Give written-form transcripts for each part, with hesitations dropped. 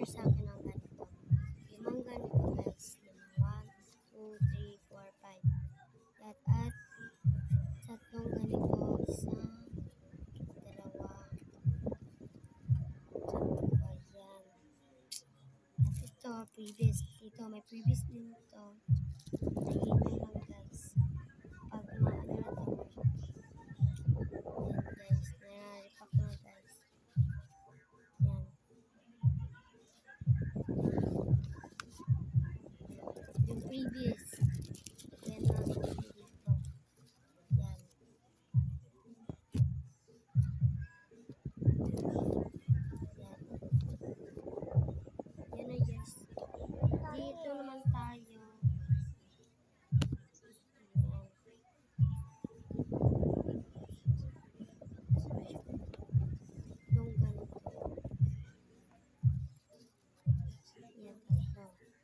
sa akin ng ganito. 5 ganito guys. 1, 2, 3, 4, 5. At 3 ganito. 1, 2, 3. Ayan. At ito, previous. Ito, may previous din ito. Nakita lang guys. Pag maano na ito. Ayan guys. Naripak na guys. Ayan. Yung previous. Ayan na dito. Ayan. Ayan. Ayan na guys. Dito naman tayo. Yung ganito. Ayan. Tatlo.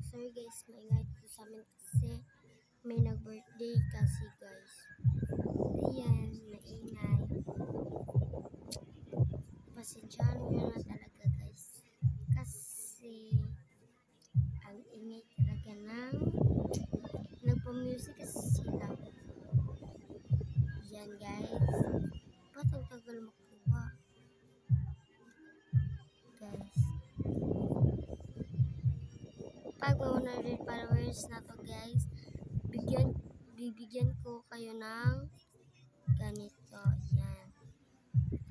Sorry guys, maingay dito sa amin kasi may nag-birthday kasi guys. Ayan, maingay. Pasensyahan nyo na talaga guys. Kasi ang ingay talaga ng nagpa-music kasi sila. Ayan guys. Ba't ang tagal makuha? Guys. Pag 100 followers na to guys, bibigyan ko kayo ng ganito. Yan.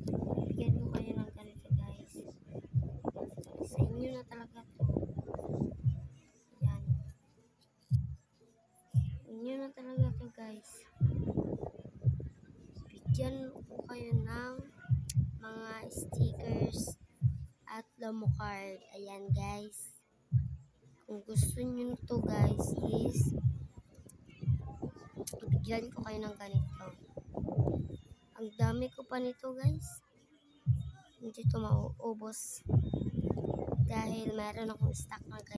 Bibigyan ko kayo ng ganito guys. Sa inyo na talaga to. Yan. Inyo na talaga to guys. Bigyan ko kayo ng mga stickers at lomo card. Ayan guys. Kung gusto nyo to guys is bigyan ko kayo ng ganito. Ang dami ko pa nito guys. Hindi to mauubos dahil meron akong stock na ganito.